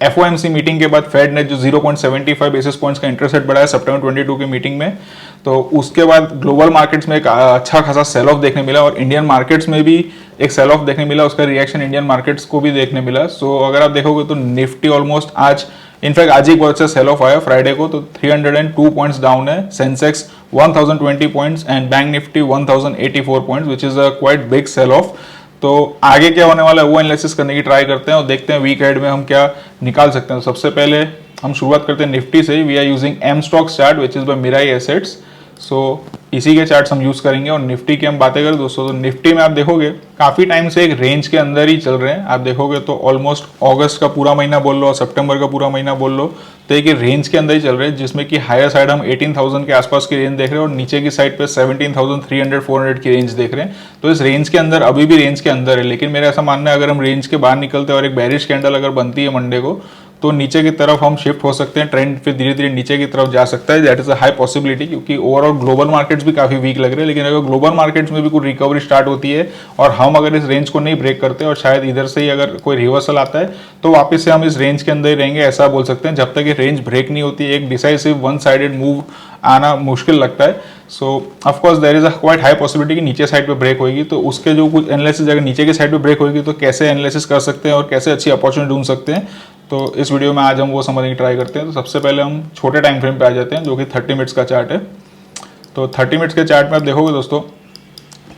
FOMC meeting के बाद fade ने जो 0.75 बेसिस पॉइंट्स का इंटरेस्ट रेट बढ़ाया सितंबर 22 की मीटिंग में, तो उसके बाद ग्लोबल मार्केट्स में एक अच्छा खासा सेल ऑफ देखने मिला और इंडियन मार्केट्स में भी एक सेल ऑफ देखने मिला। उसका रिएक्शन इंडियन मार्केट्स को भी देखने मिला। सो अगर आप देखोगे तो निफ्टी ऑलमोस्ट आज, इनफैक्ट आज ही बहुत अच्छा सेल ऑफ आया फ्राइडे को, तो 302 पॉइंट्स डाउन है। Sensex 1020 points and bank Nifty 1084 points, which is a quite big sell off. तो आगे क्या होने वाला है वो एनालिसिस करने की ट्राई करते हैं और देखते हैं वीक हेड में हम क्या निकाल सकते हैं। तो सबसे पहले हम शुरुआत करते हैं निफ्टी से। We are using M stocks chart which is by Mirae Assets. So इसी के चार्ट्स हम यूज करेंगे और निफ्टी की हम बातें करें दोस्तों, तो निफ्टी में आप देखोगे काफी टाइम से एक रेंज के अंदर ही चल रहे हैं। आप देखोगे तो ऑलमोस्ट अगस्त का पूरा महीना बोल लो और सितंबर का पूरा महीना बोल लो, तो एक रेंज के अंदर ही चल रहे हैं, जिसमें कि हायर साइड हम 18,000 के आसपास की रेंज देख रहे हैं और नीचे की साइड पे 17,300 400 की रेंज देख रहे हैं। तो इस रेंज के अंदर अभी भी रेंज के अंदर है, लेकिन मेरा ऐसा मानना है अगर हम रेंज के बाहर निकलते हैं और एक बेरिश कैंडल अगर बनती है मंडे को, तो नीचे की तरफ हम शिफ्ट हो सकते हैं। ट्रेंड फिर धीरे धीरे नीचे की तरफ जा सकता है। That is a high possibility, क्योंकि ओवरऑल ग्लोबल मार्केट्स भी काफी वीक लग रहे हैं। लेकिन अगर ग्लोबल मार्केट्स में भी कोई रिकवरी स्टार्ट होती है और हम अगर इस रेंज को नहीं ब्रेक करते और शायद इधर से ही अगर कोई रिवर्सल आता है, तो वापस से हम इस रेंज के अंदर ही रहेंगे, ऐसा बोल सकते हैं। जब तक ये रेंज ब्रेक नहीं होती, एक डिसाइसिव वन साइडेड मूव आना मुश्किल लगता है। So of course there is a quite high possibility कि नीचे साइड पे ब्रेक होगी। तो उसके जो कुछ एनालिसिस, अगर नीचे के साइड पे ब्रेक होगी तो कैसे एनालिसिस कर सकते हैं और कैसे अच्छी अपॉर्चुनिटी ढूंढ सकते हैं, तो इस वीडियो में आज हम वो समझने की ट्राई करते हैं। तो सबसे पहले हम छोटे टाइम फ्रेम पे आ जाते हैं, जो कि 30 मिनट्स का चार्ट है। तो 30 मिनट्स के चार्ट में आप देखोगे दोस्तों,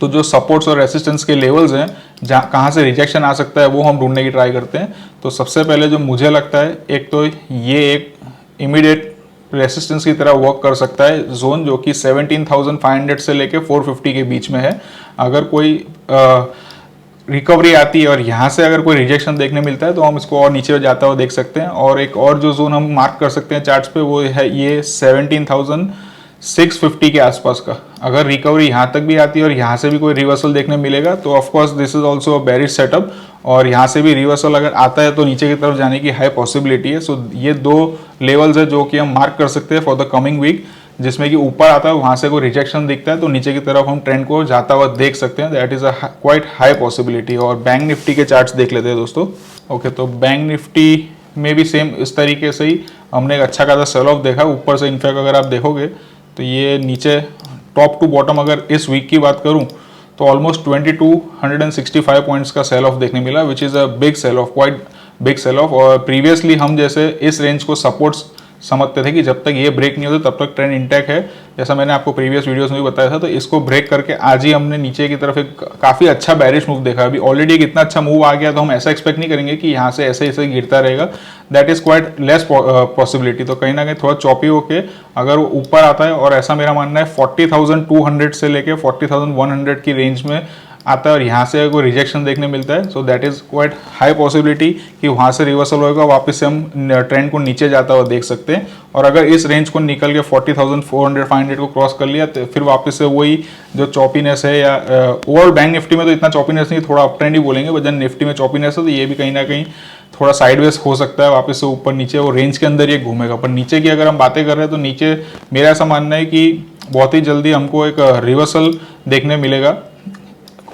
तो जो सपोर्ट्स और रेसिस्टेंस के लेवल्स हैं, जहाँ कहाँ से रिजेक्शन आ सकता है, वो हम ढूंढने की ट्राई करते हैं। तो सबसे पहले जो मुझे लगता है, एक तो ये एक इमीडिएट रेसिस्टेंस की तरह वर्क कर सकता है जोन, जो कि 17,500 से लेके 450 के बीच में है। अगर कोई रिकवरी आती है और यहाँ से अगर कोई रिजेक्शन देखने मिलता है, तो हम इसको और नीचे जाता हुआ देख सकते हैं। और एक और जो जोन हम मार्क कर सकते हैं चार्ट्स पे, वो है ये 17,650 के आसपास का। अगर रिकवरी यहाँ तक भी आती है और यहाँ से भी कोई रिवर्सल देखने मिलेगा, तो of course this is also a bearish setup, और यहाँ से भी रिवर्सल अगर आता है तो नीचे की तरफ जाने की हाई पॉसिबिलिटी है। सो ये दो लेवल्स है जो कि हम मार्क कर सकते हैं फॉर द कमिंग वीक, जिसमें कि ऊपर आता है वहां से कोई रिजेक्शन दिखता है तो नीचे की तरफ हम ट्रेंड को जाता हुआ देख सकते हैं। That is a quite high possibility. और बैंक निफ्टी के चार्ट्स देख लेते हैं दोस्तों। ओके, तो बैंक निफ्टी में भी सेम इस तरीके से ही हमने एक अच्छा खासा सेल ऑफ देखा ऊपर से। इनफैक्ट अगर आप देखोगे तो ये नीचे टॉप टू बॉटम अगर इस वीक की बात करूं, तो ऑलमोस्ट 2265 पॉइंट्स का सेल ऑफ देखने मिला, which is a big sell off, quite big sell off. और प्रीवियसली हम जैसे इस रेंज को सपोर्ट्स समझते थे कि जब तक ये ब्रेक नहीं होता तब तक ट्रेंड इंटैक्ट है, जैसा मैंने आपको प्रीवियस वीडियोस में भी बताया था। तो इसको ब्रेक करके आज ही हमने नीचे की तरफ एक काफी अच्छा बैरिश मूव देखा। अभी ऑलरेडी एक इतना अच्छा मूव आ गया, तो हम ऐसा एक्सपेक्ट नहीं करेंगे कि यहाँ से ऐसे ऐसे गिरता रहेगा। That is quite less possibility. तो कहीं ना कहीं थोड़ा चॉपी होके अगर वो ऊपर आता है, और ऐसा मेरा मानना है 40,200 से लेके 40,100 की रेंज में आता है और यहाँ से कोई रिजेक्शन देखने मिलता है, so that is quite high possibility कि वहाँ से रिवर्सल होगा, वापस से हम ट्रेंड को नीचे जाता हुआ देख सकते हैं। और अगर इस रेंज को निकल के 40,400 500 को क्रॉस कर लिया, तो फिर वापस से वही जो चॉपीनेस है, या ओवरऑल बैंक निफ्टी में तो इतना चॉपीनेस नहीं, थोड़ा अप ट्रेंड ही बोलेंगे, बट जब निफ्टी में चॉपीनेस है तो ये भी कहीं ना कहीं थोड़ा साइडवेज हो सकता है, वापस से ऊपर नीचे वो रेंज के अंदर ये घूमेगा। पर नीचे की अगर हम बातें कर रहे हैं, तो नीचे मेरा ऐसा मानना है कि बहुत ही जल्दी हमको एक रिवर्सल देखने मिलेगा।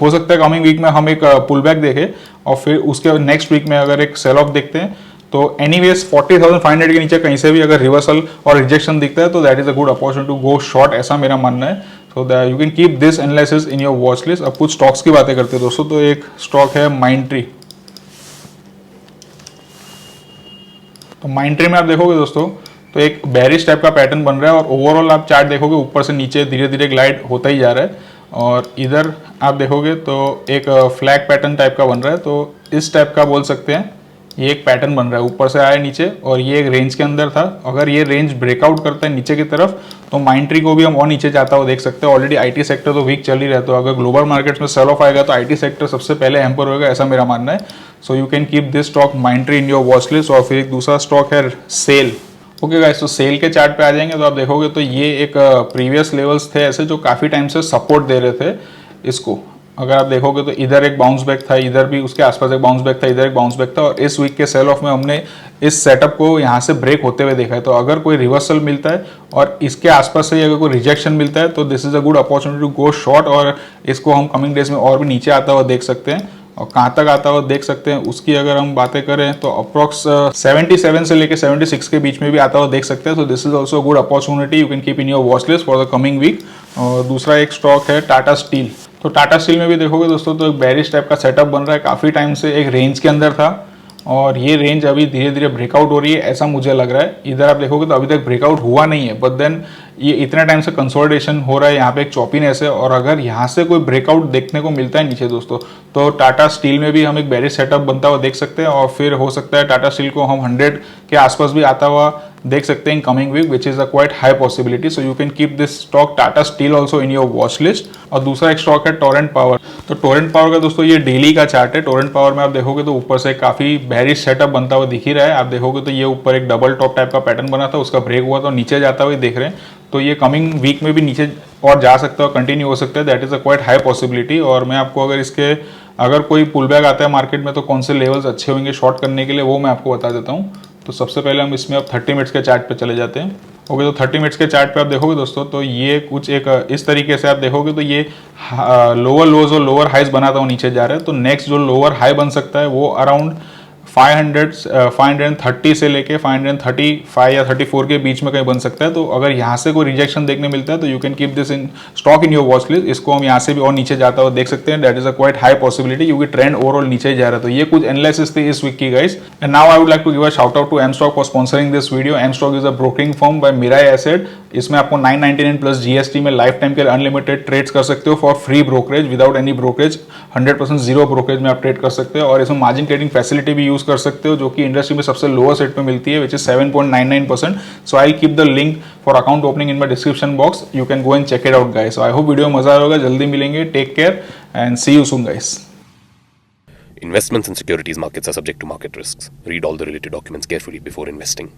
हो सकता है कमिंग वीक में हम एक पुल बैक देखें और फिर उसके नेक्स्ट वीक में अगर एक सेल ऑफ देखते हैं, तो एनीवेज 40,500 के नीचे कहीं से भी अगर रिवर्सल और रिजेक्शन दिखता है, तो that is a good opportunity to go short, ऐसा मेरा मानना है। So that you can keep this analysis in your watch list. अब कुछ स्टॉक्स की बातें करते हैं दोस्तों। तो एक स्टॉक है माइंडट्री। तो माइंडट्री में आप देखोगे दोस्तों, तो एक बेरिश टाइप का पैटर्न बन रहा है और ओवरऑल आप चार्ट देखोगे ऊपर से नीचे धीरे धीरे ग्लाइड होता ही जा रहा है। और इधर आप देखोगे तो एक फ्लैग पैटर्न टाइप का बन रहा है। तो इस टाइप का बोल सकते हैं ये एक पैटर्न बन रहा है, ऊपर से आया नीचे, और ये एक रेंज के अंदर था। अगर ये रेंज ब्रेकआउट करता है नीचे की तरफ, तो माइंडट्री को भी हम और नीचे जाता हुआ देख सकते हैं। ऑलरेडी आईटी सेक्टर तो वीक चल ही रहा है, तो अगर ग्लोबल मार्केट्स में सेल ऑफ आएगा तो आईटी सेक्टर सबसे पहले हैम्पर होगा, ऐसा मेरा मानना है। सो you can keep this stock Mindtree in your watch list. और फिर एक दूसरा स्टॉक है सेल। ओके गाइस, तो सेल के चार्ट पे आ जाएंगे तो आप देखोगे तो ये एक प्रीवियस लेवल्स थे ऐसे, जो काफी टाइम से सपोर्ट दे रहे थे इसको। अगर आप देखोगे तो इधर एक बाउंस बैक था, इधर भी उसके आसपास एक बाउंस बैक था, इधर एक बाउंस बैक था, और इस वीक के सेल ऑफ में हमने इस सेटअप को यहाँ से ब्रेक होते हुए देखा है। तो अगर कोई रिवर्सल मिलता है और इसके आसपास से अगर कोई रिजेक्शन मिलता है, तो this is a good opportunity to go short, और इसको हम कमिंग डेज में और भी नीचे आता हुआ देख सकते हैं। और कहाँ तक आता हुआ देख सकते हैं। उसकी अगर हम बातें करें तो अप्रॉक्स 77 से लेके 76 के बीच में भी आता हुआ देख सकते हैं। तो this is also good opportunity, you can keep in your watch list for the coming week. और दूसरा एक स्टॉक है टाटा स्टील। तो टाटा स्टील में भी देखोगे दोस्तों तो एक बेरिश टाइप का सेटअप बन रहा है, काफ़ी टाइम से एक रेंज के अंदर था और ये रेंज अभी धीरे धीरे ब्रेकआउट हो रही है, ऐसा मुझे लग रहा है। इधर आप देखोगे तो अभी तक ब्रेकआउट हुआ नहीं है, बट देन ये इतने टाइम से कंसोलिडेशन हो रहा है, यहाँ पे एक चॉपीनेस है। और अगर यहाँ से कोई ब्रेकआउट देखने को मिलता है नीचे दोस्तों, तो टाटा स्टील में भी हम एक बेरिश सेटअप बनता हुआ देख सकते हैं। और फिर हो सकता है टाटा स्टील को हम 100 के आसपास भी आता हुआ देख सकते हैं in coming week, which is a quite high possibility. So you can keep this stock Tata Steel also in your watch list. और दूसरा एक स्टॉक है टोरेंट पावर। तो टोरेंट पावर का दोस्तों ये डेली का चार्ट है। टोरेंट पावर में आप देखोगे तो ऊपर से काफी बेरिश सेटअप बनता हुआ दिख ही रहा है। आप देखोगे तो ये ऊपर एक डबल टॉप टाइप का पैटर्न बना था, उसका ब्रेक हुआ तो नीचे जाता हुआ देख रहे हैं। तो ये कमिंग वीक में भी नीचे और जा सकता है, कंटिन्यू हो सकता है, that is a quite high possibility. और मैं आपको अगर कोई पुल बैक आता है मार्केट में तो कौन से लेवल्स अच्छे होंगे शॉर्ट करने के लिए, वो मैं आपको बता देता हूँ। तो सबसे पहले हम इसमें अब 30 मिनट्स के चार्ट पे चले जाते हैं। ओके, तो 30 मिनट्स के चार्ट पे आप देखोगे दोस्तों तो ये कुछ एक इस तरीके से आप देखोगे तो ये लोअर लोज और लोअर हाइज बनाता हूँ नीचे जा रहा है। तो नेक्स्ट जो लोअर हाई बन सकता है वो अराउंड 530 से लेके 535 या 34 के बीच में कहीं बन सकता है। तो अगर यहाँ से कोई रिजेक्शन देखने मिलता है तो you can keep this in stock in your watch list. इसको हम यहाँ से भी और नीचे जाता हुआ देख सकते हैं, that is a quite high possibility क्योंकि ट्रेंड ओवरऑल नीचे जा रहा है। तो ये कुछ एनालिसिस थी इस वीक की guys. And now I would like to give a shout out to M stock for sponsoring this video. M stock is a broking firm by Mirae Asset. इसमें आपको 999 प्लस जीएसटी में life time के unlimited trades कर सकते हो for free brokerage, without any brokerage, 100% zero brokerage में आप trade कर सकते हो। और इसमें मार्जिन ट्रेडिंग फैसिलिटी भी यूज कर सकते हो जो कि इंडस्ट्री में सबसे लोअर सेट पे मिलती है, which is 7.99%. So I keep the link for account opening in my description box, you can go and check it out guys. So I hope video मजा आएगा, जल्दी मिलेंगे, take care and see you soon guys. Investments in securities markets are subject to market risks. Read all the related documents carefully before investing.